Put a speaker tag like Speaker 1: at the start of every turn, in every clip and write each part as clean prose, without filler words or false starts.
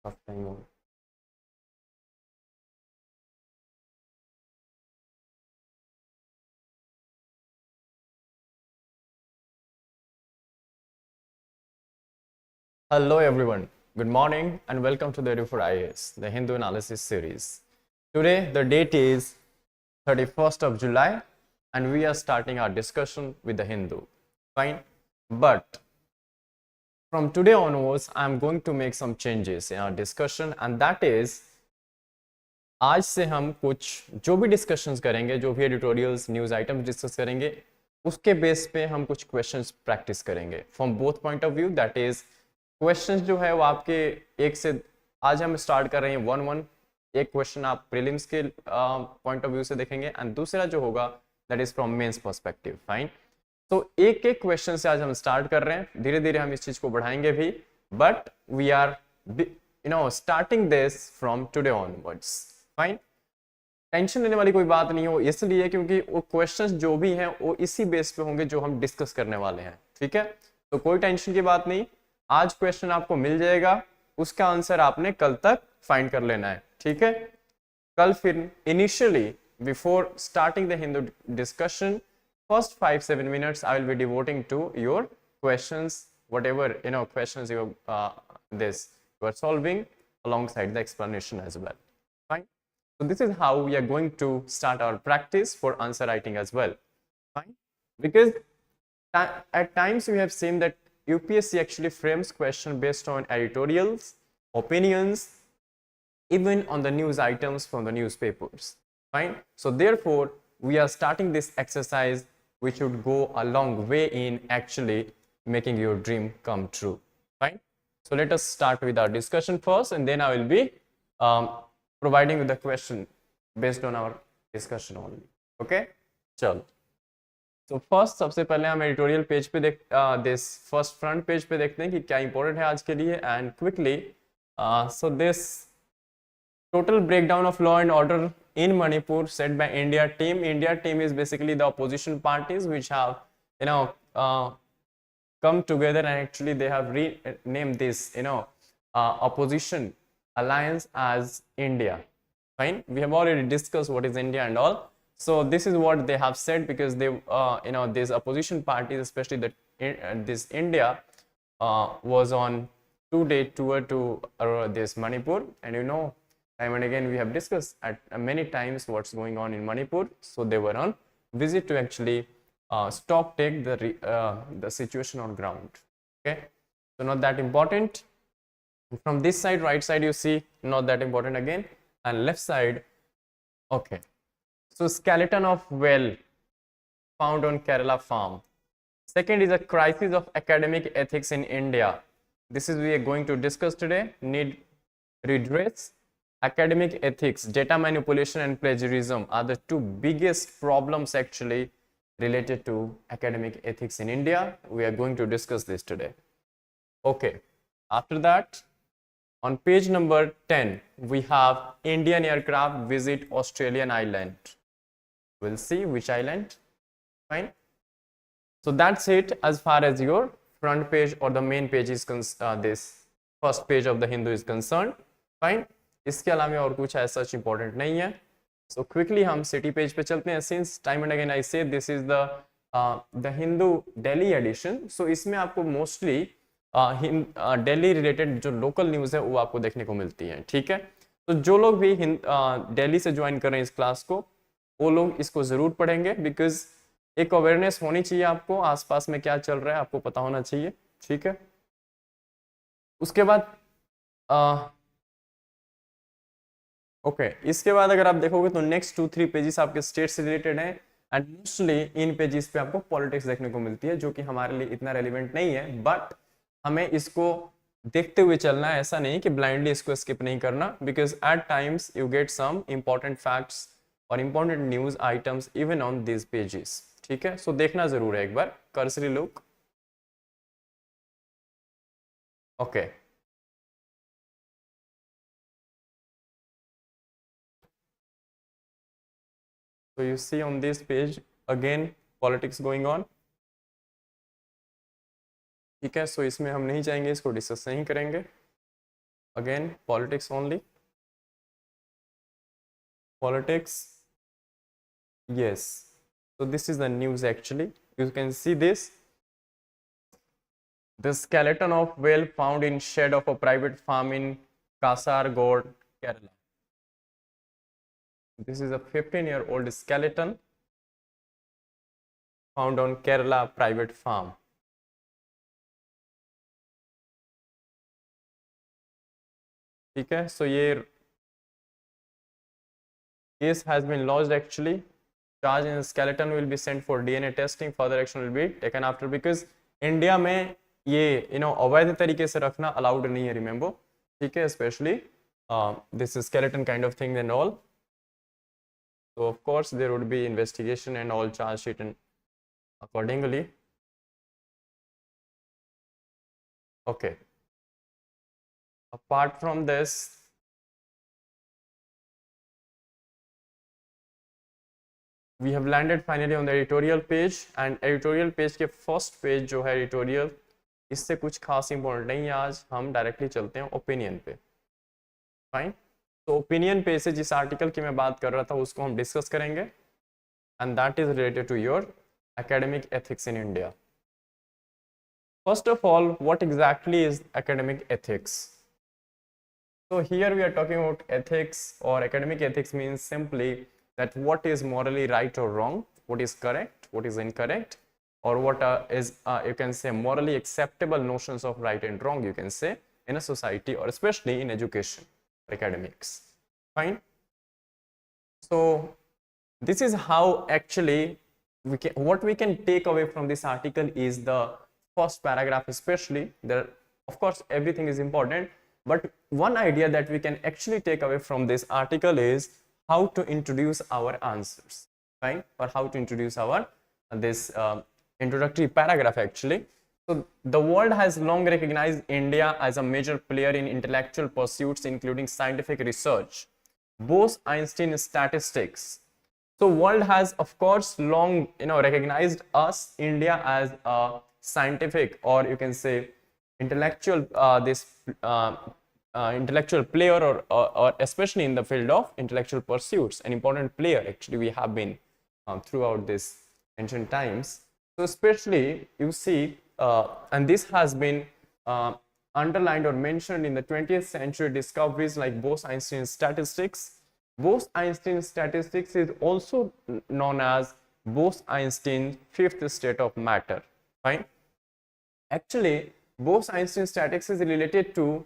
Speaker 1: First time on. Hello everyone, good morning and welcome to the EduphoreIAS, the Hindu analysis series. Today the date is 31st of July and we are starting our discussion with the Hindu. Fine, but from today onwards I am going to make some changes in our discussion, and that is आज से हम कुछ जो भी discussions करेंगे, जो भी editorials news items discuss करेंगे, उसके बेस पे हम कुछ क्वेश्चंस प्रैक्टिस करेंगे from both point of view. That is questions जो है वो आपके एक से, आज हम स्टार्ट कर रहे हैं 1-1। एक क्वेश्चन आप प्रीलिम्स के पॉइंट ऑफ व्यू से देखेंगे एंड दूसरा जो होगा that is from mains perspective. Fine, तो एक एक क्वेश्चन से आज हम स्टार्ट कर रहे हैं, धीरे धीरे हम इस चीज को बढ़ाएंगे भी, but we are starting this from today onwards. Fine, tension लेने वाली कोई बात नहीं हो, इसलिए क्योंकि वो क्वेश्चंस जो भी हैं वो इसी बेस पे होंगे जो हम डिस्कस करने वाले हैं। ठीक है, तो कोई टेंशन की बात नहीं, आज क्वेश्चन आपको मिल जाएगा, उसका आंसर आपने कल तक फाइंड कर लेना है। ठीक है, कल फिर initially before starting the Hindu discussion, first 5-7 minutes I will be devoting to your questions, whatever questions you are solving alongside the explanation as well. Fine, so this is how we are going to start our practice for answer writing as well. Fine, because at times we have seen that UPSC actually frames question based on editorials, opinions, even on the news items from the newspapers. Fine, so therefore we are starting this exercise which would go a long way in actually making your dream come true. Fine, so let us start with our discussion first, and then I will be providing you the question based on our discussion only. Okay, चलो, तो first सबसे पहले हम editorial page पे this first front page पे देखते हैं कि क्या इंपॉर्टेंट है आज के लिए, and quickly so this total breakdown of law and order in Manipur set by India team. India team is basically the opposition parties which have come together, and actually they have renamed this opposition alliance as India. Fine, we have already discussed what is India and all, so this is what they have said, because they these opposition parties, especially this India was on 2-day tour to this Manipur, and time and again we have discussed at many times what's going on in Manipur. So they were on visit to actually take the situation on ground. Okay, so not that important. From this side, right side, you see not that important again, and left side, okay, so skeleton of well found on Kerala farm. Second is a crisis of academic ethics in India. This is we are going to discuss today. Need redress. Academic ethics, data manipulation and plagiarism are the two biggest problems actually related to academic ethics in India. We are going to discuss this today. Okay, after that, on page number 10 we have Indian aircraft visit Australian island. We'll see which island. Fine, so that's it as far as your front page or the main page is this first page of the Hindu is concerned. Fine, इसके अलावा और कुछ ऐसा important नहीं है। So quickly हम city page पे चलते हैं, since time and again I say this is the Hindu Delhi edition. So इसमें आपको मोस्टली दिल्ली रिलेटेड जो लोकल न्यूज़ है वो आपको देखने को मिलती है। ठीक है, तो जो लोग भी दिल्ली से ज्वाइन कर रहे हैं इस क्लास को, वो लोग इसको ज़रूर पढ़ेंगे, बिकॉज एक अवेयरनेस होनी चाहिए आपको, आसपास में क्या चल रहा है आपको पता होना चाहिए। ठीक है, उसके बाद ओके, इसके बाद अगर आप देखोगे तो नेक्स्ट 2-3 पेजेस आपके स्टेट से रिलेटेड हैं, एंड मोस्टली इन पेजेस पे आपको पॉलिटिक्स देखने को मिलती है, जो कि हमारे लिए इतना रेलिवेंट नहीं है, बट हमें इसको देखते हुए चलना है, ऐसा नहीं कि ब्लाइंडली इसको स्किप नहीं करना, because at times you get some important facts और important news items even on this pages. ठीक है, सो देखना जरूर है एक बार, cursory look. Okay, so you see on this page again politics going on. ठीक है, सो इसमें हम नहीं जाएंगे, इसको डिस्कस नहीं करेंगे। Again, politics only. Politics. Yes. So this is the news actually. You can see this. The skeleton of whale found in shed of a private farm in Kasaragod, Kerala. This is a 15-year-old skeleton found on Kerala private farm. ठीक है, so ये case has been lodged actually. Charge in the skeleton will be sent for DNA testing. Further action will be taken after, because India में ये अवैध तरीके से रखना allowed नहीं है, remember, ठीक है, especially this is skeleton kind of thing and all. So of course there would be investigation and all charge sheet and accordingly. Okay. Apart from this, we have landed finally on the editorial page, and editorial page के first page जो है editorial, इससे कुछ खास important नहीं है. आज हम डायरेक्टली चलते हैं ओपिनियन पे. फाइन. तो ओपिनियन पे से जिस आर्टिकल की मैं बात कर रहा था उसको हम डिस्कस करेंगे, and that is related to your academic ethics in India. First of all, what exactly is academic ethics? So here we are talking about ethics, or academic ethics means simply that what is morally right or wrong, what is correct, what is incorrect, or what is you can say morally acceptable notions of right and wrong, you can say, in a society, or especially in education, academics. Fine. So this is how actually what we can take away from this article is the first paragraph, especially. There, of course, everything is important, but one idea that we can actually take away from this article is how to introduce our answers, right? Or how to introduce our this introductory paragraph actually. So the world has long recognized India as a major player in intellectual pursuits, including scientific research, Bose-Einstein statistics. So world has of course long recognized us, India, as a scientific, or you can say intellectual intellectual player, or especially in the field of intellectual pursuits, an important player actually we have been throughout this ancient times. So especially you see, and this has been underlined or mentioned in the 20th century discoveries like Bose-Einstein statistics. Bose-Einstein statistics is also known as Bose-Einstein fifth state of matter. Fine. Actually, Bose-Einstein statistics is related to,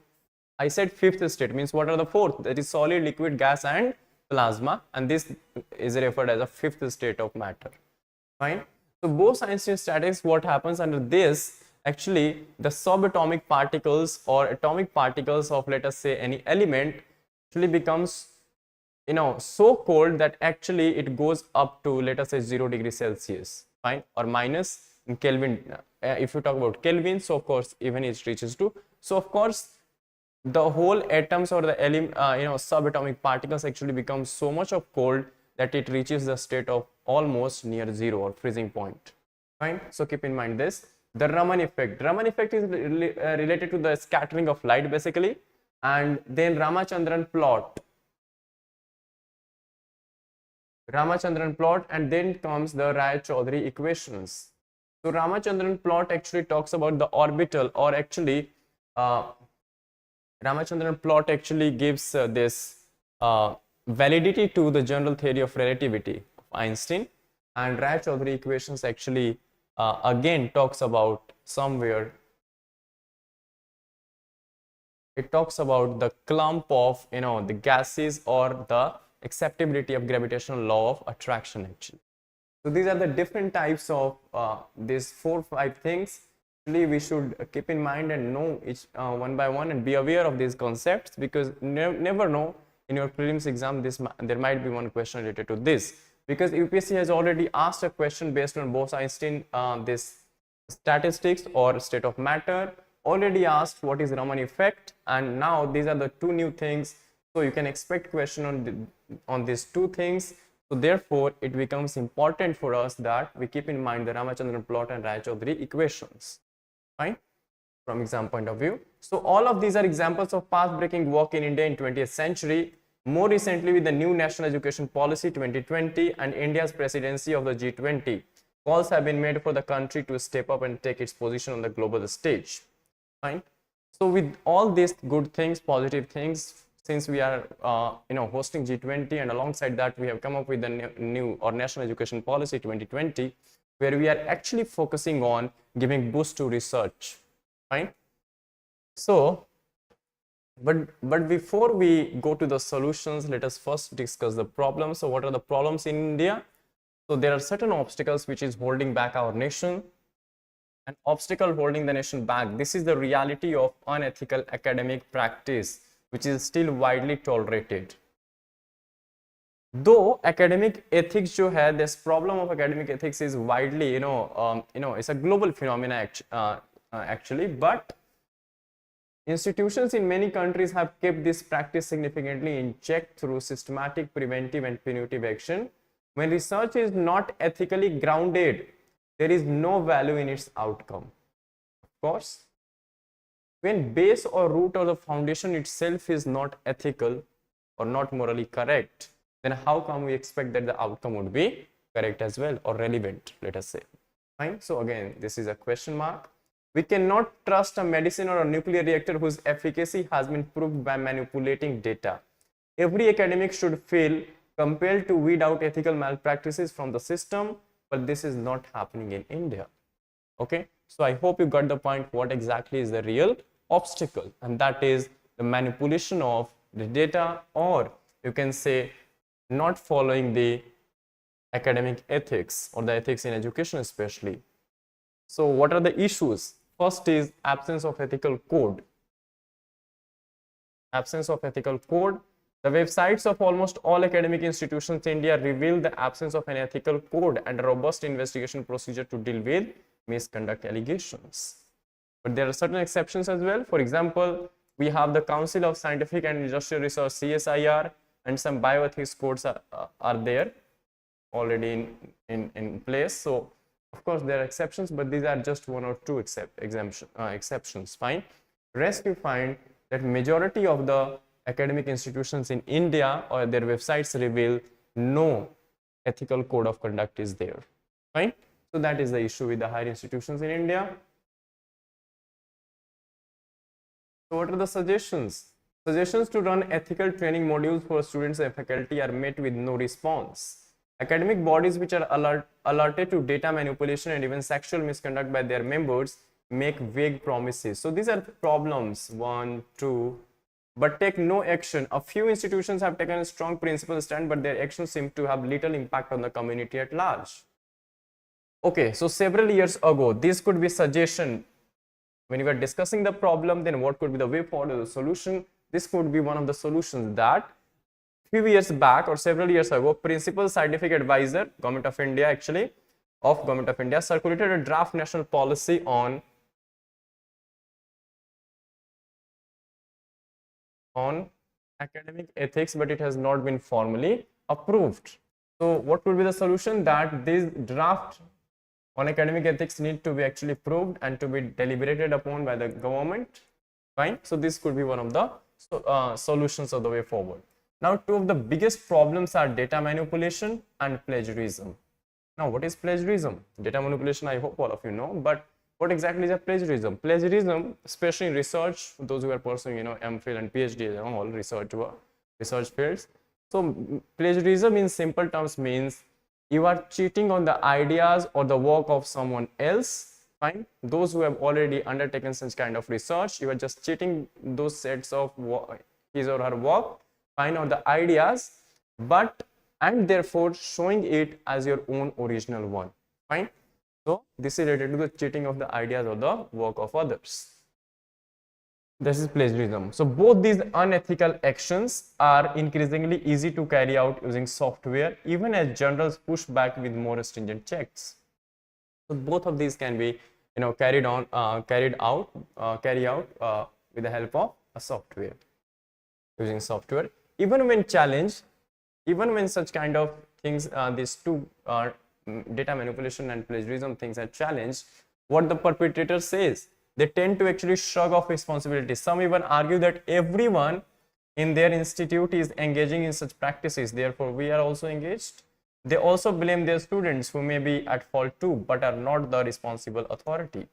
Speaker 1: I said fifth state means what are the fourth? That is solid, liquid, gas, and plasma, and this is referred as a fifth state of matter. Fine. So Bose-Einstein statistics, what happens under this? Actually, the subatomic particles or atomic particles of, let us say, any element actually becomes so cold that actually it goes up to, let us say, 0 degrees Celsius, fine, or minus in Kelvin. If you talk about Kelvin, so of course even it reaches to, so of course the whole atoms or the subatomic particles actually become so much of cold that it reaches the state of almost near zero or freezing point. Fine. So keep in mind this. The Raman effect. Raman effect is related to the scattering of light basically, and then Ramachandran plot, and then comes the Ray-Chaudhuri equations. So Ramachandran plot actually talks about the orbital, or actually Ramachandran plot actually gives this validity to the general theory of relativity of Einstein, and Ray-Chaudhuri equations actually again talks about somewhere, it talks about the clump of the gases or the acceptability of gravitational law of attraction actually. So these are the different types of these 4-5 things. Actually we should keep in mind and know each one by one, and be aware of these concepts, because never know in your prelims exam there might be one question related to this, because UPSC has already asked a question based on Bose-Einstein this statistics or state of matter, already asked what is Raman effect, and now these are the two new things. So you can expect question on these two things. So therefore it becomes important for us that we keep in mind the Ramachandran plot and Ray-Chaudhuri equations. Fine. from exam point of view. So all of these are examples of path-breaking work in India in 20th century. More recently, with the new National Education Policy 2020 and India's presidency of the G20, calls have been made for the country to step up and take its position on the global stage. Fine. So with all these good things, positive things, since we are hosting G20, and alongside that we have come up with the new or National Education Policy 2020, where we are actually focusing on giving boost to research. Fine. So but before we go to the solutions, let us first discuss the problems. So what are the problems in India? So there are certain obstacles which is holding back our nation. An obstacle holding the nation back, this is the reality of unethical academic practice, which is still widely tolerated. Though academic ethics जो है, this problem of academic ethics is widely, it's a global phenomena actually, but institutions in many countries have kept this practice significantly in check through systematic preventive and punitive action. When research is not ethically grounded, there is no value in its outcome. Of course, when base or root or the foundation itself is not ethical or not morally correct, then how come we expect that the outcome would be correct as well or relevant, let us say. Fine. So again, this is a question mark. We cannot trust a medicine or a nuclear reactor whose efficacy has been proved by manipulating data. Every academic should feel compelled to weed out ethical malpractices from the system, but this is not happening in India. Okay, so I hope you got the point what exactly is the real obstacle, and that is the manipulation of the data, or you can say not following the academic ethics or the ethics in education especially. So what are the issues? First is absence of ethical code. Absence of ethical code. The websites of almost all academic institutions in India reveal the absence of an ethical code and a robust investigation procedure to deal with misconduct allegations. But there are certain exceptions as well. For example, we have the Council of Scientific and Industrial Research, CSIR, and some bioethics codes are there already in place. So of course there are exceptions, but these are just one or two exceptions. Fine. Rest you find that majority of the academic institutions in India or their websites reveal no ethical code of conduct is there. Fine. So that is the issue with the higher institutions in India. So what are the suggestions? Suggestions to run ethical training modules for students and faculty are met with no response. Academic bodies which are alerted to data manipulation and even sexual misconduct by their members make vague promises. So these are problems, 1, 2, but take no action. A few institutions have taken a strong principle stand, but their actions seem to have little impact on the community at large. Okay, so several years ago, this could be suggestion. When you were discussing the problem, then what could be the way forward to the solution? This could be one of the solutions that few years back or several years ago, Principal Scientific Advisor, Government of India circulated a draft national policy on academic ethics, but it has not been formally approved. So what would be the solution? That this draft on academic ethics need to be actually approved and to be deliberated upon by the government. Fine. So this could be one of the solutions of the way forward. Now, two of the biggest problems are data manipulation and plagiarism. Now, what is plagiarism? Data manipulation, I hope all of you know, but what exactly is a plagiarism? Plagiarism, especially in research, those who are pursuing, MPhil and PhD, all research fields. So, plagiarism in simple terms means you are cheating on the ideas or the work of someone else. Fine. Those who have already undertaken such kind of research, you are just cheating those sets of his or her work, fine, or the ideas, and therefore showing it as your own original one. Fine. So this is related to the cheating of the ideas or the work of others. This is plagiarism. So both these unethical actions are increasingly easy to carry out using software, even as journals push back with more stringent checks. So both of these can be, carried out with the help of a software, using software. Even when challenged, even when such kind of things, these two data manipulation and plagiarism things are challenged, what the perpetrator says, they tend to actually shrug off responsibility. Some even argue that everyone in their institute is engaging in such practices, therefore we are also engaged. They also blame their students who may be at fault too, but are not the responsible authority.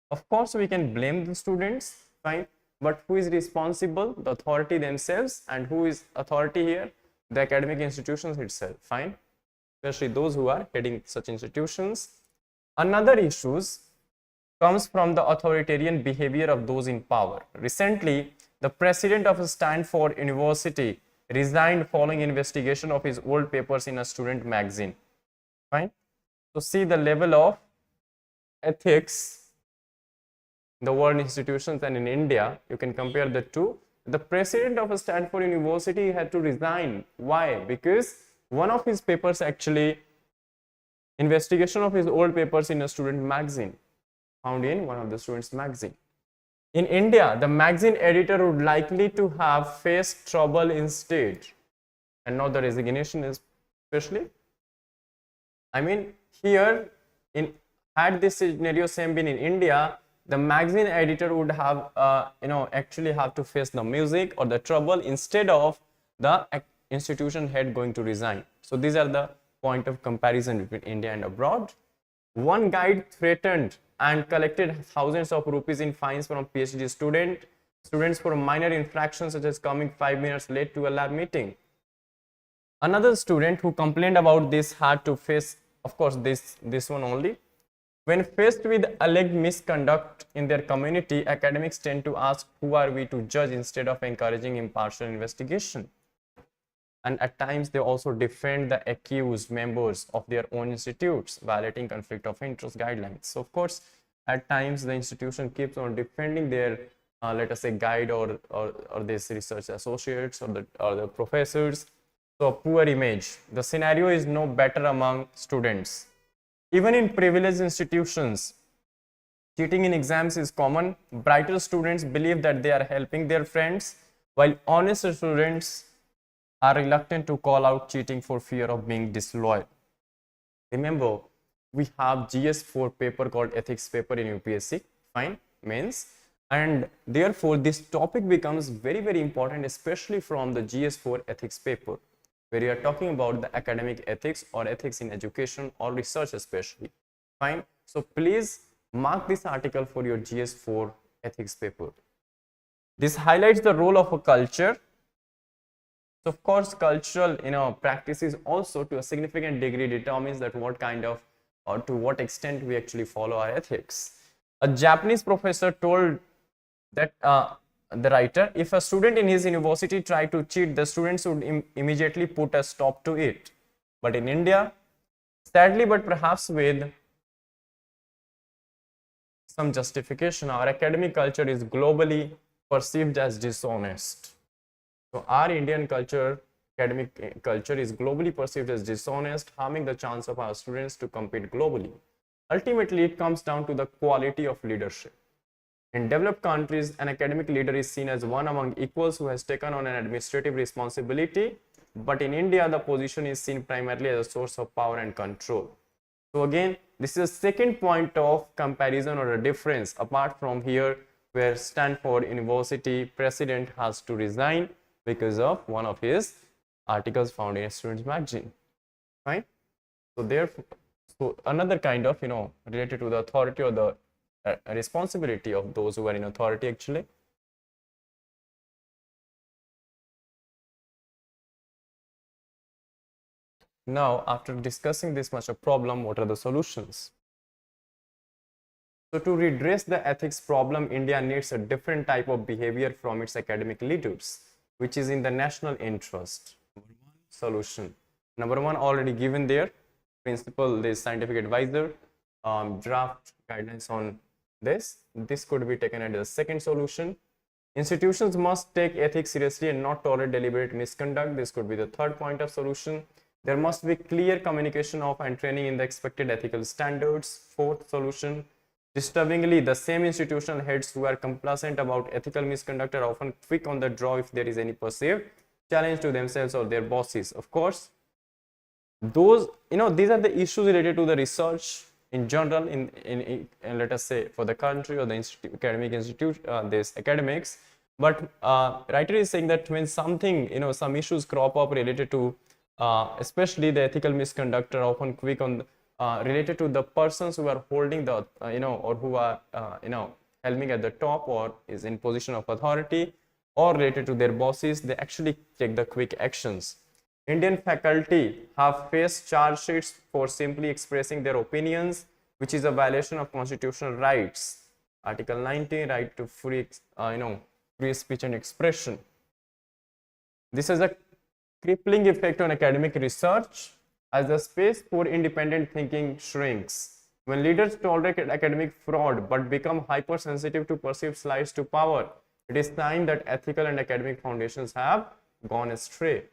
Speaker 1: Of course, we can blame the students, fine, but who is responsible? The authority themselves. And who is authority here? The academic institutions itself, fine, especially those who are heading such institutions. Another issue comes from the authoritarian behavior of those in power. Recently, the president of Stanford University resigned following investigation of his old papers in a student magazine. Fine. So see the level of ethics in the world institutions and in India. You can compare the two. The president of Stanford University had to resign. Why? Because one of his papers, actually investigation of his old papers in a student magazine, found in one of the students' magazine. In India, the magazine editor would likely to have faced trouble instead, and not the resignation, especially. I mean, here, had this scenario same been in India, the magazine editor would have, actually have to face the music or the trouble instead of the institution head going to resign. So these are the point of comparison between India and abroad. One guide threatened and collected thousands of rupees in fines from PhD students for minor infractions such as coming 5 minutes late to a lab meeting. Another student who complained about this had to face, of course, this one only. When faced with alleged misconduct in their community, academics tend to ask, who are we to judge, instead of encouraging impartial investigation. And at times they also defend the accused members of their own institutes, violating conflict of interest guidelines. So of course, at times the institution keeps on defending their let us say guide or this research associates or the professors. So a poor image. The scenario is no better among students. Even in privileged institutions, cheating in exams is common. Brighter students believe that they are helping their friends, while honest students are reluctant to call out cheating for fear of being disloyal. Remember, we have GS4 paper called ethics paper in UPSC, fine, mains, and therefore this topic becomes very, very important, especially from the GS4 ethics paper, where you are talking about the academic ethics or ethics in education or research especially, fine. So please mark this article for your GS4 ethics paper. This highlights the role of a culture. So of course, cultural practices also to a significant degree determines that what kind of or to what extent we actually follow our ethics. A Japanese professor told that the writer, if a student in his university tried to cheat, the students would immediately put a stop to it. But in India, sadly, but perhaps with some justification, our academic culture is globally perceived as dishonest. So our Indian culture, academic culture, is globally perceived as dishonest, harming the chance of our students to compete globally. Ultimately, it comes down to the quality of leadership. In developed countries, an academic leader is seen as one among equals who has taken on an administrative responsibility. But in India, the position is seen primarily as a source of power and control. So again, this is a second point of comparison or a difference apart from here, where Stanford University president has to resign because of one of his articles found in a student's magazine, right? So therefore, so another kind of related to the authority or the responsibility of those who are in authority actually. Now, after discussing this much of problem, what are the solutions? So to redress the ethics problem, India needs a different type of behavior from its academic leaders, which is in the national interest. Solution. Number one, already given there, principal, this scientific advisor, draft guidelines on this. This could be taken as the second solution. Institutions must take ethics seriously and not tolerate deliberate misconduct. This could be the third point of solution. There must be clear communication of and training in the expected ethical standards. Fourth solution. Disturbingly, the same institutional heads who are complacent about ethical misconduct are often quick on the draw if there is any perceived challenge to themselves or their bosses. Of course, those these are the issues related to the research in general in let us say for the country or the academic institute, this academics. But writer is saying that when something, some issues crop up related to especially the ethical misconduct are often quick on related to the persons who are holding the or who are helming at the top or is in position of authority, or related to their bosses, they actually take the quick actions. Indian faculty have faced charge sheets for simply expressing their opinions, which is a violation of constitutional rights. Article 19, right to free free speech and expression. This has a crippling effect on academic research as the space for independent thinking shrinks. When leaders tolerate academic fraud but become hypersensitive to perceived slides to power, it is time that ethical and academic foundations have gone astray.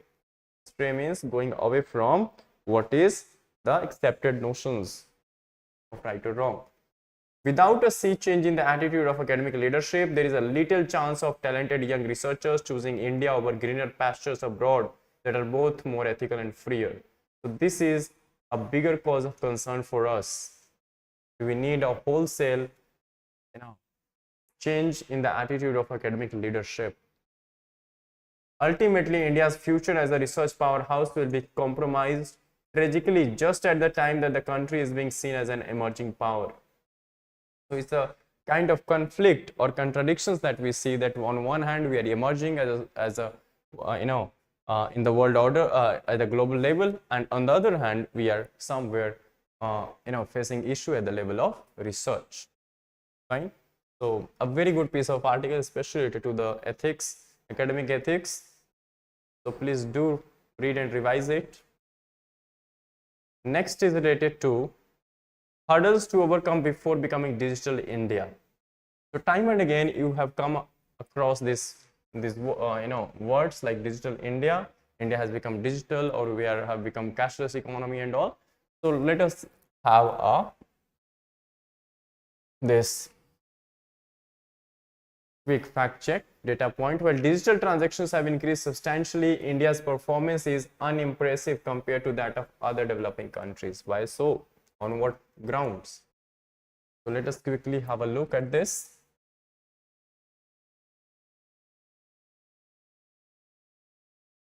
Speaker 1: Astray means going away from what is the accepted notions of right or wrong. Without a sea change in the attitude of academic leadership, there is a little chance of talented young researchers choosing India over greener pastures abroad that are both more ethical and freer. So this is a bigger cause of concern for us. We need a wholesale, change in the attitude of academic leadership. Ultimately, India's future as a research powerhouse will be compromised tragically just at the time that the country is being seen as an emerging power. So it's a kind of conflict or contradictions that we see, that on one hand we are emerging as a in the world order at the global level, and on the other hand we are somewhere facing issue at the level of research. Fine. So a very good piece of article, especially related to the ethics, academic ethics. So please do read and revise it. Next is related to hurdles to overcome before becoming digital India. So time and again you have come across these words like digital India. India has become digital, or we have become cashless economy and all. So let us have this quick fact check data point. While digital transactions have increased substantially, India's performance is unimpressive compared to that of other developing countries. Why so? On what grounds? So let us quickly have a look at this.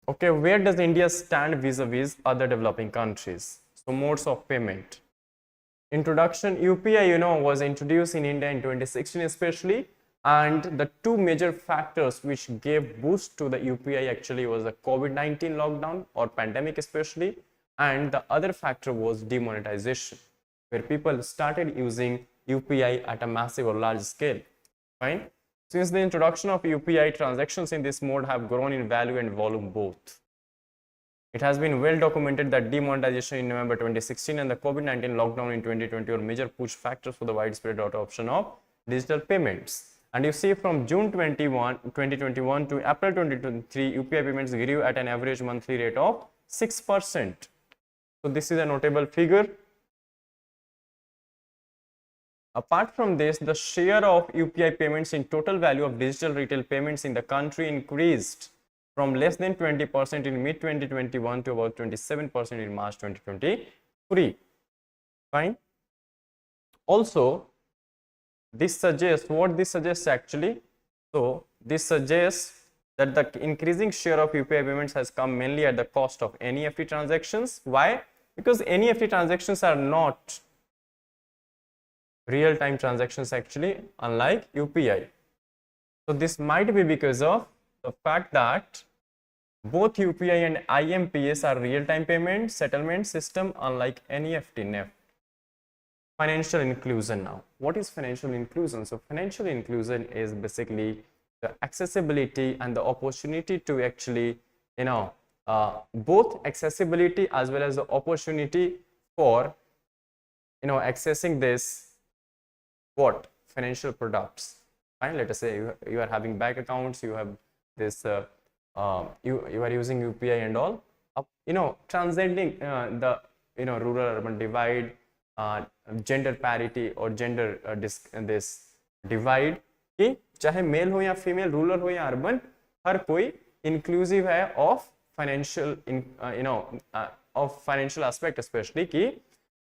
Speaker 1: Okay, where does India stand vis-a-vis other developing countries? So modes of payment. Introduction, UPI was introduced in India in 2016 especially, and the two major factors which gave boost to the UPI actually was the COVID-19 lockdown or pandemic especially, and the other factor was demonetization, where people started using UPI at a massive or large scale. Fine. Since the introduction of UPI, transactions in this mode have grown in value and volume both. It has been well documented that demonetization in November 2016 and the COVID-19 lockdown in 2020 were major push factors for the widespread adoption of digital payments. And you see, from June 2021 to April 2023, UPI payments grew at an average monthly rate of 6%. So this is a notable figure. Apart from this, the share of UPI payments in total value of digital retail payments in the country increased from less than 20% in mid-2021 to about 27% in March 2023. Fine. Also, this suggests actually, so this suggests that the increasing share of UPI payments has come mainly at the cost of NEFT transactions. Why? Because NEFT transactions are not real-time transactions actually, unlike UPI. So this might be because of the fact that both UPI and IMPS are real-time payment settlement system, unlike NEFT. Financial inclusion. Now, what is financial inclusion? So financial inclusion is basically the accessibility and the opportunity to actually, both accessibility as well as the opportunity for, accessing this financial products. Fine. Let us say you are having bank accounts, you have this, you are using UPI and all, transcending the rural-urban divide, gender parity or gender this divide कि चाहे mail हो या female, rural हो या urban, हर कोई inclusive है of financial of financial aspect, specially कि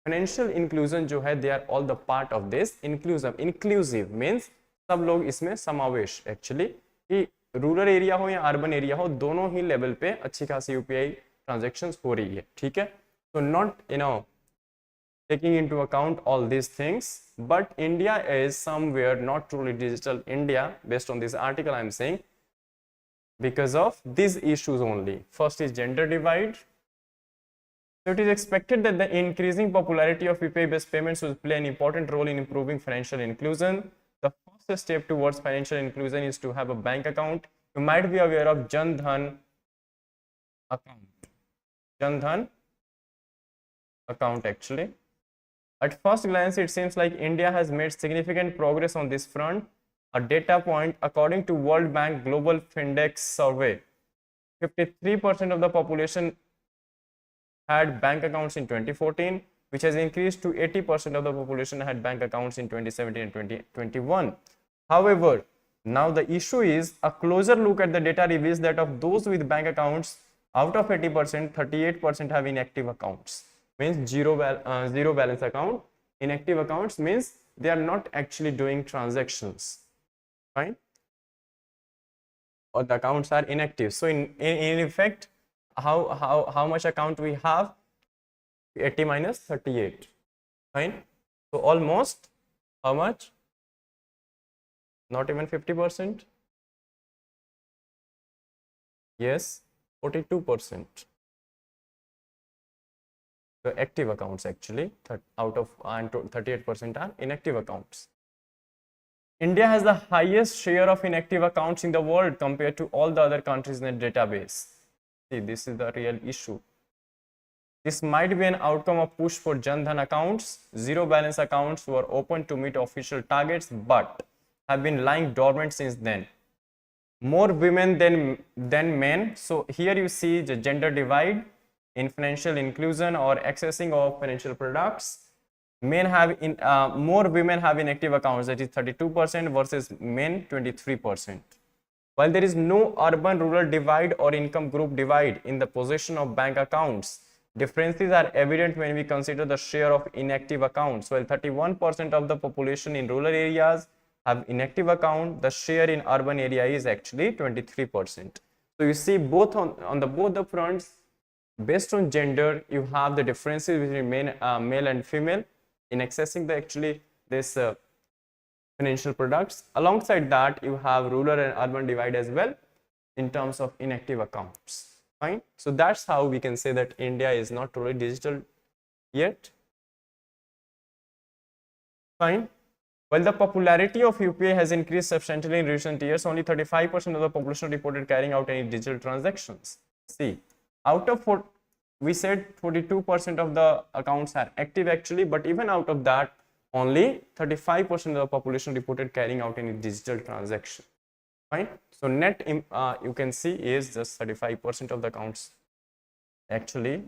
Speaker 1: financial inclusion जो है they are all the part of this inclusive. Inclusive means सब लोग इसमें समावेश एक्चुअली, कि रूरल एरिया हो या अर्बन एरिया हो दोनों ही लेवल पे अच्छी खासी यूपीआई ट्रांजेक्शन्स हो रही है. ठीक है, तो not taking into account all these things, but India is somewhere not truly digital India based on this article I am saying, because of these issues only. First is gender divide. So it is expected that the increasing popularity of UPI based payments will play an important role in improving financial inclusion. The first step towards financial inclusion is to have a bank account. You might be aware of Jan Dhan account. Jan Dhan account actually. At first glance, it seems like India has made significant progress on this front. A data point, according to World Bank Global Findex survey, 53% of the population had bank accounts in 2014, which has increased to 80% of the population had bank accounts in 2017 and 2021. However, now the issue is a closer look at the data reveals that of those with bank accounts, out of 80%, 38% have inactive accounts. Means zero balance account. Inactive accounts means they are not actually doing transactions, fine, or the accounts are inactive. So in effect, how much account we have? 80 minus 38, fine. So almost how much? Not even 50%. Yes, 42%. The active accounts actually, out of 38% are inactive accounts. India has the highest share of inactive accounts in the world compared to all the other countries in the database. See, this is the real issue. This might be an outcome of push for Jan Dhan accounts. Zero balance accounts were open to meet official targets but have been lying dormant since then. More women than men. So here you see the gender divide in financial inclusion or accessing of financial products. More women have inactive accounts, that is 32% versus men 23%. While there is no urban-rural divide or income group divide in the possession of bank accounts, differences are evident when we consider the share of inactive accounts. While 31% of the population in rural areas have inactive account, the share in urban area is actually 23%. So you see both on both the fronts, based on gender, you have the differences between male and female in accessing this financial products. Alongside that, you have rural and urban divide as well in terms of inactive accounts. Fine. So that's how we can say that India is not truly digital yet. Fine. While the popularity of UPI has increased substantially in recent years, only 35% of the population reported carrying out any digital transactions. See, out of we said 42% of the accounts are active actually, but even out of that, only 35% of the population reported carrying out any digital transaction. Fine. So net you can see is just 35% of the accounts actually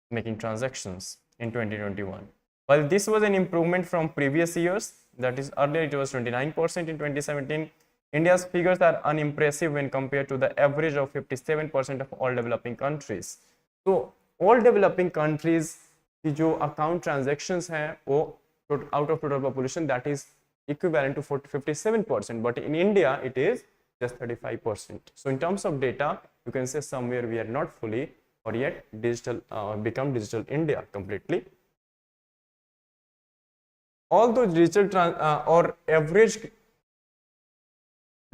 Speaker 1: making transactions in 2021. While this was an improvement from previous years, that is earlier it was 29% in 2017, India's figures are unimpressive when compared to the average of 57% of all developing countries. So all developing countries की जो account transactions हैं वो out of total population that is equivalent to 57%, but in India it is just 35%. So in terms of data, you can say somewhere we are not fully or yet digital become digital India completely. Although digital or average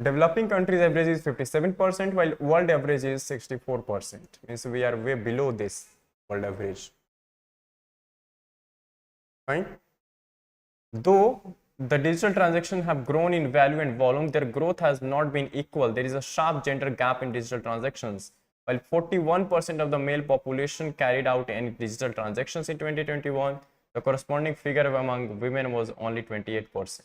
Speaker 1: developing countries average is 57%, while world average is 64%. Means we are way below this world average. Fine. Though the digital transactions have grown in value and volume, their growth has not been equal. There is a sharp gender gap in digital transactions. While 41% of the male population carried out any digital transactions in 2021, the corresponding figure among women was only 28%.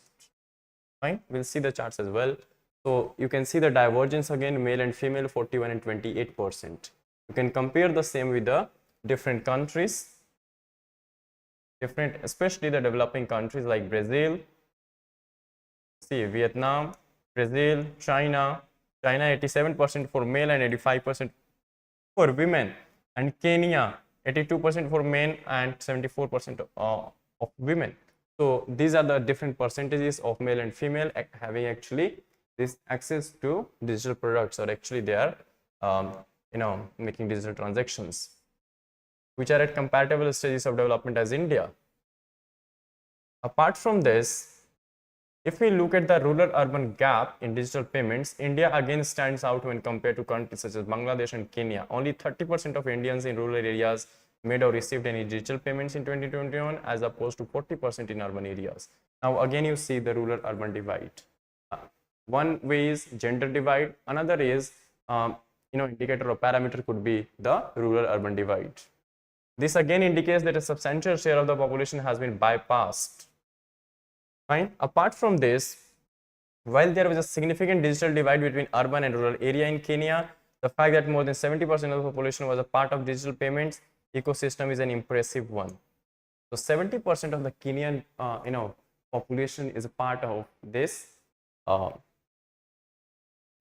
Speaker 1: Fine, we'll see the charts as well. So you can see the divergence again, male and female, 41 and 28%. You can compare the same with the different countries, especially the developing countries like Brazil, see Vietnam, Brazil, China 87% for male and 85% for women, and Kenya 82% for men and 74% of women. So these are the different percentages of male and female having actually this access to digital products, or actually they are making digital transactions, which are at compatible stages of development as India. Apart from this, if we look at the rural-urban gap in digital payments, India again stands out when compared to countries such as Bangladesh and Kenya. Only 30% of Indians in rural areas made or received any digital payments in 2021, as opposed to 40% in urban areas. Now again you see the rural-urban divide. One way is gender divide, another is indicator or parameter could be the rural-urban divide. This again indicates that a substantial share of the population has been bypassed. Fine. Apart from this, while there was a significant digital divide between urban and rural area in Kenya, the fact that more than 70% of the population was a part of digital payments ecosystem is an impressive one. So 70% of the Kenyan population is a part of this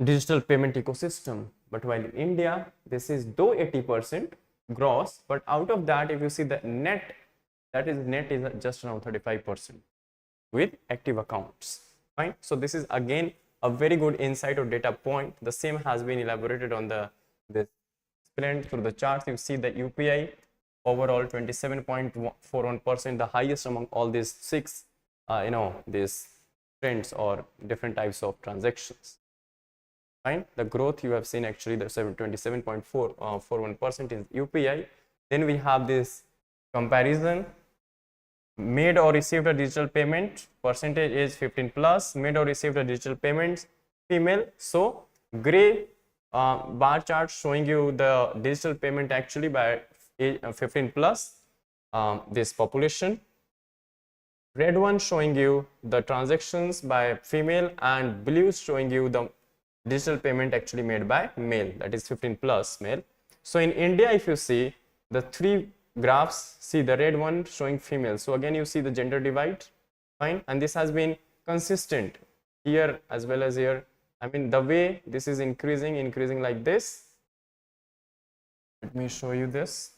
Speaker 1: digital payment ecosystem. But while in India, this is though 80% gross, but out of that, if you see the net, net is just around 35% with active accounts. Fine. So this is again a very good insight or data point. The same has been elaborated on this explained through the charts. You see the UPI overall 27.41%, the highest among all these six these trends or different types of transactions. Fine. The growth you have seen actually the 27.41% is UPI. Then we have this comparison. Made or received a digital payment, percentage is 15 plus, made or received a digital payments, female. So gray bar chart showing you the digital payment actually by age 15 plus, this population. Red one showing you the transactions by female, and blue showing you the digital payment actually made by male, that is 15 plus male. So in India, if you see the three graphs, see the red one showing female, so again you see the gender divide. Fine. And this has been consistent here as well as here. I mean, the way this is increasing like this. Let me show you this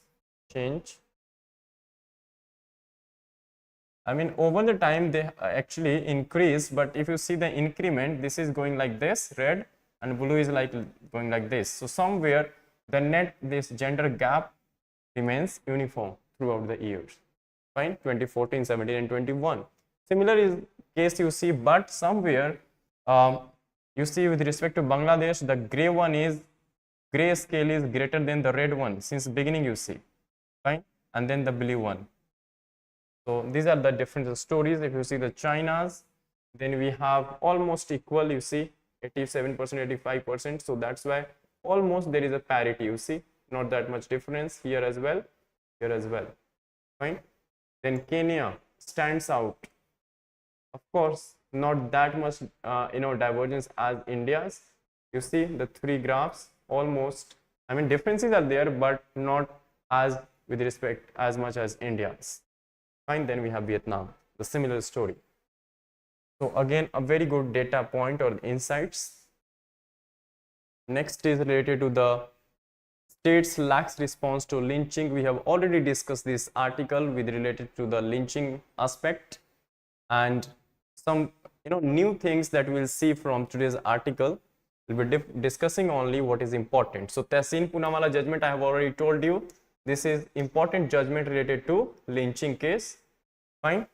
Speaker 1: change. I mean, over the time they actually increase, but if you see the increment, this is going like this, red, and blue is like going like this. So somewhere the net, this gender gap remains uniform throughout the years. Fine. 2014, 17 and 21. Similar is case you see, but somewhere you see with respect to Bangladesh, the gray scale is greater than the red one since beginning, you see. Fine. And then the blue one. So these are the different stories. If you see the China's, then we have almost equal, you see 87%, 85%. So that's why almost there is a parity, you see, not that much difference here as well, here as well. Fine. Then Kenya stands out. Of course, not that much divergence as India's. You see the three graphs almost, I mean, differences are there, but not as with respect as much as India's. Fine. Then we have Vietnam, the similar story. So again, a very good data point or insights. Next is related to the states lax response to lynching. We have already discussed this article with related to the lynching aspect, and some new things that we'll see from today's article. We'll be discussing only what is important. So Tehseen Poonawalla judgment, I have already told you, this is important judgment related to lynching case. Fine.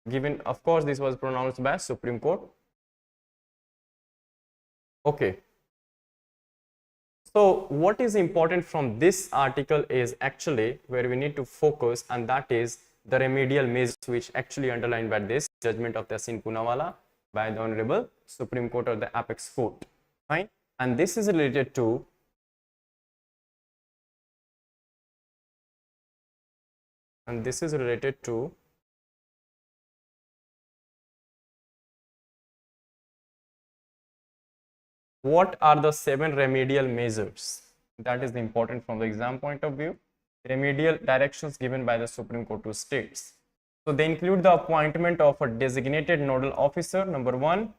Speaker 1: Given, of course, this was pronounced by Supreme Court. Okay. So what is important from this article is actually where we need to focus, and that is the remedial measures which actually underlined by this judgment of Tehseen Poonawalla by the Honorable Supreme Court or the Apex Court. Fine. And this is related to what are the 7 remedial measures. That is important from the exam point of view. Remedial directions given by the Supreme Court to states. So they include the appointment of a designated nodal officer, number 1,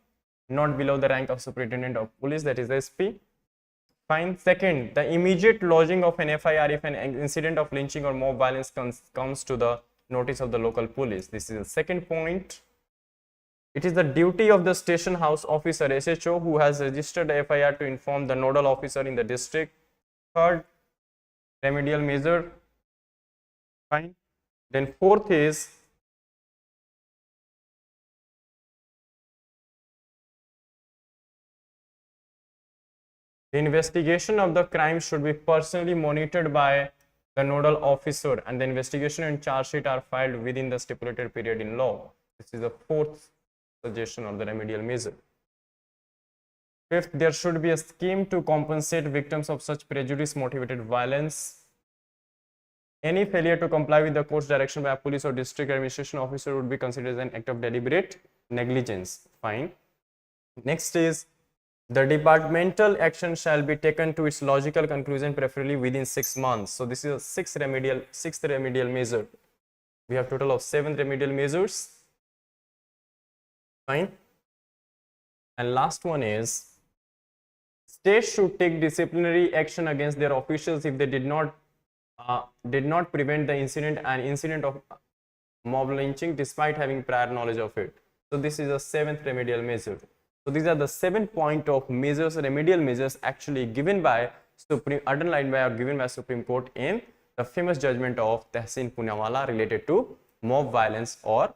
Speaker 1: not below the rank of Superintendent of Police, that is SP. Fine. Second, the immediate lodging of an FIR if an incident of lynching or mob violence comes to the notice of the local police. This is the second point. It is the duty of the station house officer SHO who has registered the FIR to inform the nodal officer in the district. Third, remedial measure. Fine. Then fourth is the investigation of the crime should be personally monitored by the nodal officer, and the investigation and charge sheet are filed within the stipulated period in law. This is the fourth suggestion of the remedial measure. Fifth, there should be a scheme to compensate victims of such prejudice motivated violence. Any failure to comply with the court's direction by a police or district administration officer would be considered as an act of deliberate negligence. Fine. Next is the departmental action shall be taken to its logical conclusion, preferably within 6 months. So this is a sixth remedial measure. We have total of 7 remedial measures. Fine. And last one is states should take disciplinary action against their officials if they did not prevent the incident of mob lynching despite having prior knowledge of it. So this is a 7th remedial measure. So these are the 7 point of measures, remedial measures actually given by underlined by or given by Supreme Court in the famous judgment of Tehsin Poonawalla related to mob violence or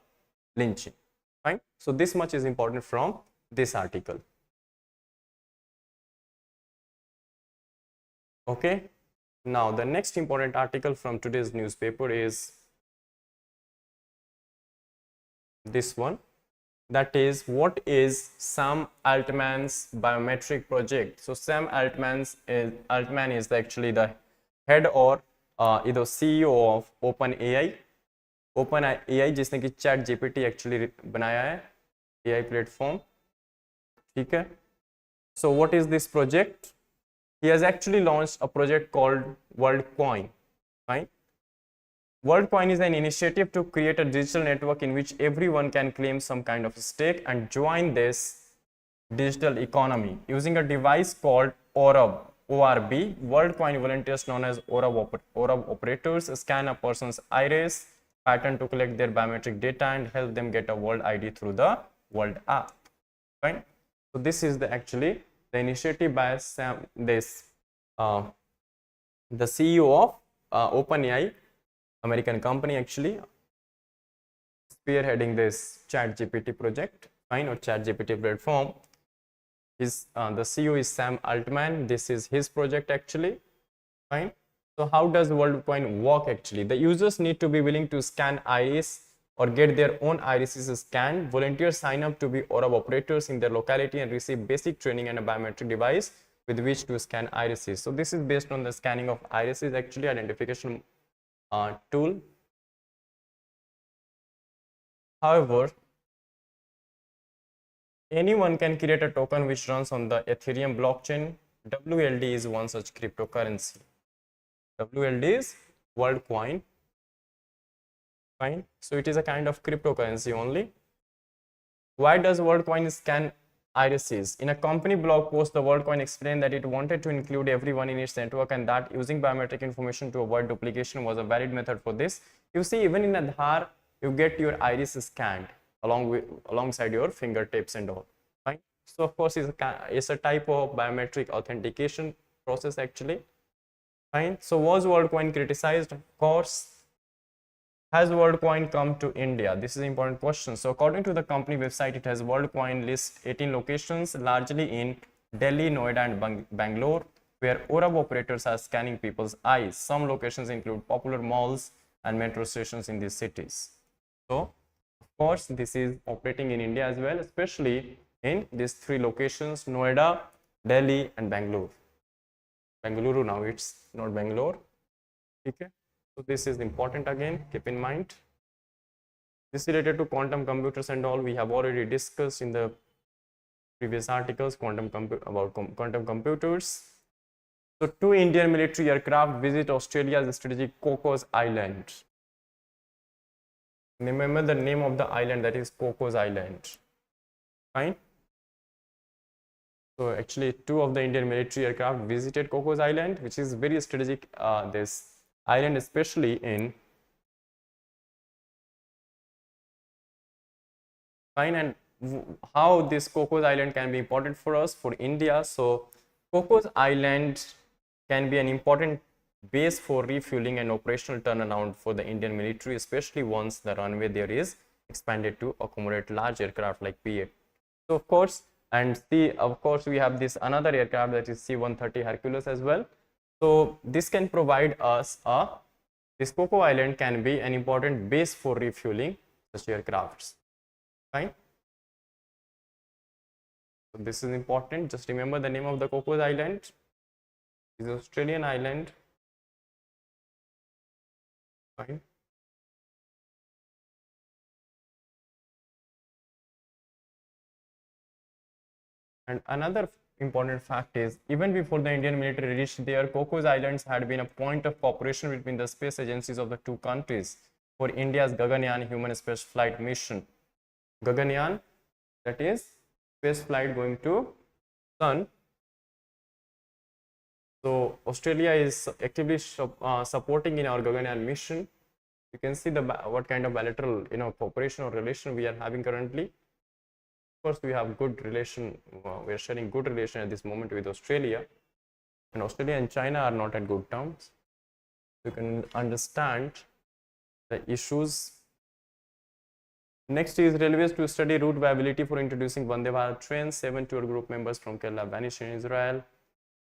Speaker 1: lynching. Fine. So this much is important from this article. Okay. Now the next important article from today's newspaper is this one. That is, what is Sam Altman's biometric project? So Sam Altman is actually the head or either CEO of OpenAI जिसने कि chat GPT actually बनाया है AI platform. ठीक है. So what is this project? He has actually launched a project called WorldCoin. Right? WorldCoin is an initiative to create a digital network in which everyone can claim some kind of stake and join this digital economy using a device called ORB. WorldCoin volunteers known as ORB operators scan a person's iris pattern to collect their biometric data and help them get a World ID through the World app. Right? So this is the initiative by the CEO of OpenAI, American company actually, spearheading this ChatGPT project, fine, or ChatGPT platform. The CEO is Sam Altman. This is his project actually, fine. So how does WorldCoin work actually? The users need to be willing to scan iris or get their own irises scanned. Volunteers sign up to be ORB operators in their locality and receive basic training and a biometric device with which to scan irises. So this is based on the scanning of irises actually, identification tool. However, anyone can create a token which runs on the Ethereum blockchain. WLD is one such cryptocurrency. WLD is WorldCoin. Fine. So it is a kind of cryptocurrency only. Why does WorldCoin scan irises? In a company blog post, the WorldCoin explained that it wanted to include everyone in its network and that using biometric information to avoid duplication was a valid method for this. You see, even in Aadhaar, you get your iris scanned alongside your fingertips and all. Fine. So of course, it's a type of biometric authentication process actually. Fine. So was WorldCoin criticized? Of course. Has WorldCoin come to India? This is an important question. So according to the company website, it has WorldCoin lists 18 locations, largely in Delhi, Noida and Bangalore, where ORB operators are scanning people's eyes. Some locations include popular malls and metro stations in these cities. So of course, this is operating in India as well, especially in these 3 locations, Noida, Delhi and Bangalore. Bengaluru now, it's not Bangalore. Okay. So this is important again, keep in mind. This is related to quantum computers and all. We have already discussed in the previous articles quantum computers. So 2 Indian military aircraft visit Australia's strategic Cocos Island. Remember the name of the island, that is Cocos Island. Fine. So actually, two of the Indian military aircraft visited Cocos Island, which is very strategic. This island, especially in fine, and how this Cocos Island can be important for us, for India. So Cocos Island can be an important base for refueling and operational turnaround for the Indian military, especially once the runway there is expanded to accommodate large aircraft like P-8. So of course, and of course we have this another aircraft, that is C-130 Hercules as well. So this can provide us this Coco Island can be an important base for refueling such aircrafts. Fine. So this is important. Just remember the name of the Cocos Island. It is Australian island. Fine. And another important fact is, even before the Indian military reached there, Cocos Islands had been a point of cooperation between the space agencies of the two countries for India's Gaganyaan human space flight mission. Gaganyaan, that is space flight going to Sun. So Australia is actively supporting in our Gaganyaan mission. You can see the what kind of bilateral cooperation or relation we are having currently. Of course, we have good relation. We are sharing good relation at this moment with Australia, and Australia and China are not at good terms. You can understand the issues. Next is railways to study route viability for introducing Vande Bharat trains. 7 tour group members from Kerala vanished in Israel.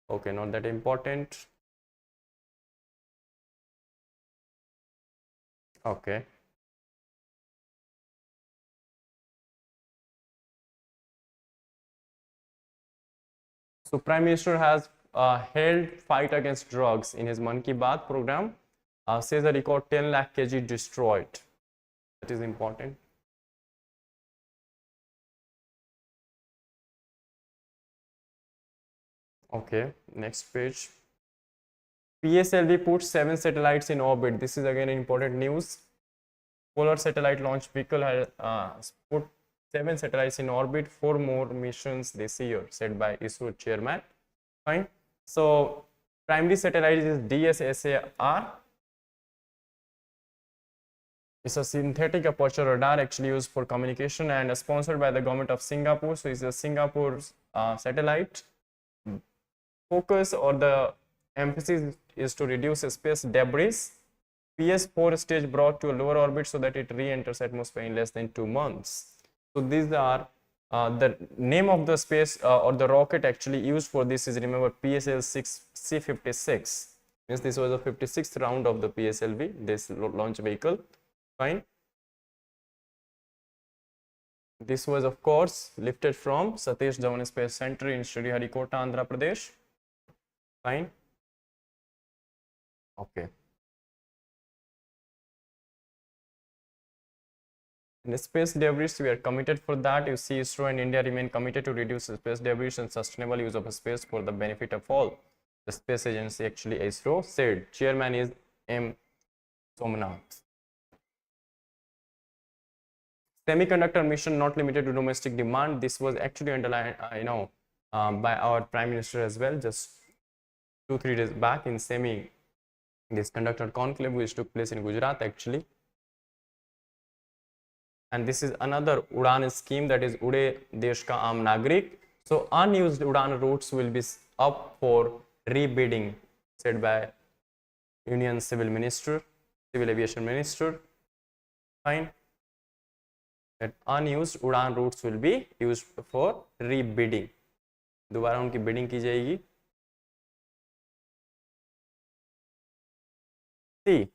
Speaker 1: Okay, not that important. Okay. So Prime Minister has held fight against drugs in his Mann Ki Baat program. Says a record 10 lakh kg destroyed. That is important. Okay, next page. PSLV puts 7 satellites in orbit. This is again important news. Polar Satellite Launch Vehicle has put 7 satellites in orbit, 4 more missions this year, said by ISRO chairman. Fine. So primary satellite is DSSAR. It's a synthetic aperture radar actually used for communication and sponsored by the government of Singapore. So it's a Singapore satellite. Focus or the emphasis is to reduce space debris. PS4 stage brought to a lower orbit so that it re-enters atmosphere in less than 2 months. So these are the name of the space or the rocket actually used for this is, remember, PSL-6 C56. Means this was the 56th round of the PSLV, this launch vehicle. Fine. This was of course lifted from Satish Dhawan Space Center in Sriharikota, Andhra Pradesh. Fine. Okay. In space debris, we are committed for that. You see, ISRO and India remain committed to reduce space debris and sustainable use of space for the benefit of all. The space agency actually ISRO said. Chairman is M. Somnath. Semiconductor mission not limited to domestic demand. This was actually underlined, by our Prime Minister as well, just 2-3 days back in this conductor conclave which took place in Gujarat actually. And this is another Udan scheme, that is Ude Desh Ka Aam Nagrik. So unused Udan routes will be up for rebidding, said by Union Civil Aviation Minister. Fine. That unused Udan routes will be used for rebidding. दोबारा उनकी bidding की जाएगी. See,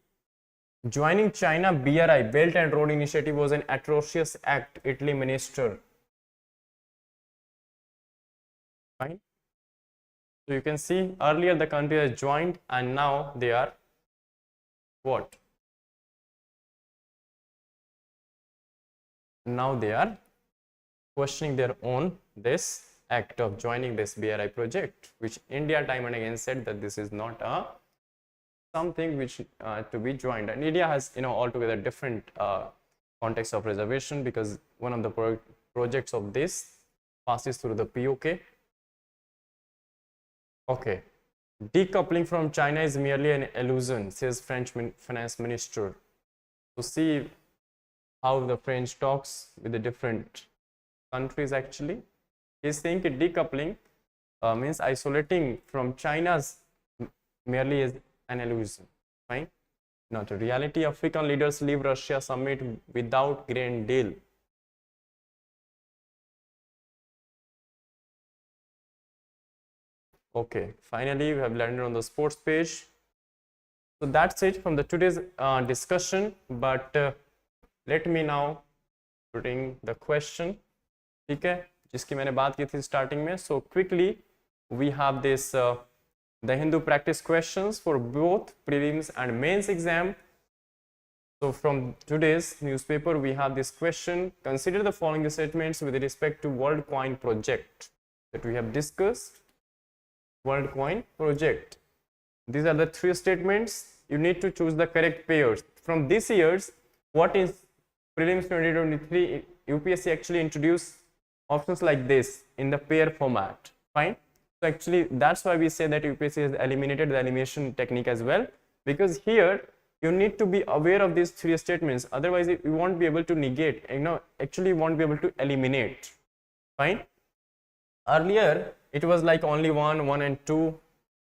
Speaker 1: joining China BRI, Belt and Road Initiative, was an atrocious act, Italy minister. Fine. So you can see earlier the country has joined and now they are what? Now they are questioning their own this act of joining this BRI project, which India time and again said that this is not a something which to be joined. And India has altogether different context of reservation, because one of the projects of this passes through the POK. Okay. Decoupling from China is merely an illusion, says French finance minister. So see how the French talks with the different countries actually. He's saying that decoupling means isolating from China's merely is an illusion. Fine. Now the reality, African leaders leave Russia summit without grand deal. Okay, finally we have landed on the sports page. So that's it from the today's discussion, but let me now putting the question, ठीक है, जिसकी मैंने बात की थी starting में. So quickly we have this the Hindu practice questions for both prelims and mains exam. So from today's newspaper we have this question: consider the following statements with respect to World Coin project that we have discussed. World Coin project. These are the three statements. You need to choose the correct pairs. From this year's, what is prelims 2023, UPSC actually introduced options like this in the pair format. Fine. So actually that's why we say that UPSC has eliminated the elimination technique as well, because here you need to be aware of these three statements. Otherwise you won't be able to negate, actually you won't be able to eliminate. Fine. Earlier it was like only 1 and 2.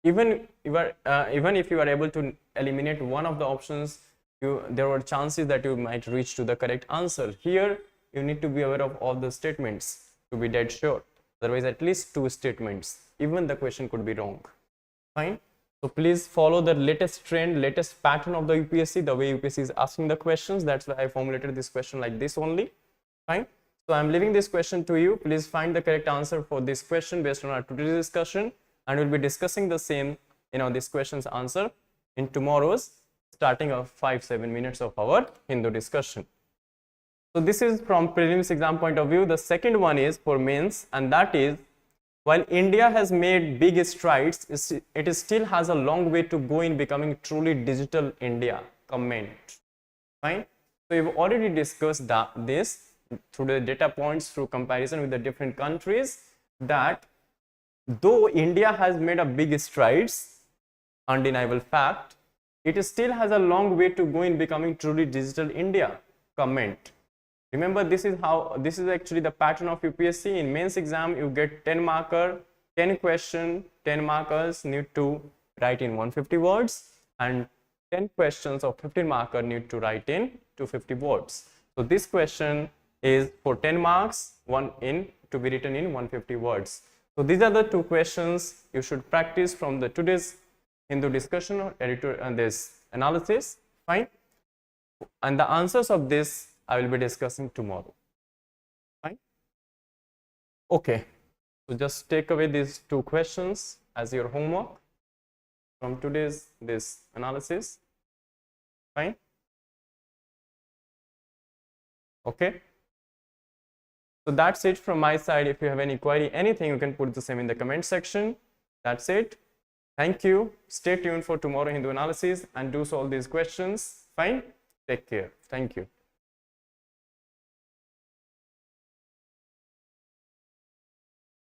Speaker 1: Even if you are able to eliminate one of the options, there were chances that you might reach to the correct answer. Here you need to be aware of all the statements to be dead sure. Otherwise at least 2 statements, even the question could be wrong. Fine. So please follow the latest trend, latest pattern of the UPSC, the way UPSC is asking the questions. That's why I formulated this question like this only. Fine. So I'm leaving this question to you. Please find the correct answer for this question based on our today's discussion, and we'll be discussing the same, this question's answer in tomorrow's starting of 5-7 minutes of our Hindu discussion. So this is from prelims exam point of view. The second one is for mains, and that is, while India has made big strides, it still has a long way to go in becoming truly digital India. Comment. Fine. So we've already discussed this through the data points, through comparison with the different countries, that though India has made a big strides, undeniable fact, it still has a long way to go in becoming truly digital India. Comment. Remember, this is actually the pattern of UPSC. In mains exam you get 10 marker, 10 question, 10 markers need to write in 150 words, and 10 questions of 15 marker need to write in 250 words. So this question is for 10 marks, to be written in 150 words. So these are the 2 questions you should practice from the today's Hindu discussion or editor and this analysis. Fine. And the answers of this I will be discussing tomorrow. Fine. Okay. So just take away these 2 questions as your homework from today's this analysis. Fine. Okay. So that's it from my side. If you have any query, anything, you can put the same in the comment section. That's it. Thank you. Stay tuned for tomorrow Hindu analysis and do solve these questions. Fine. Take care. Thank you.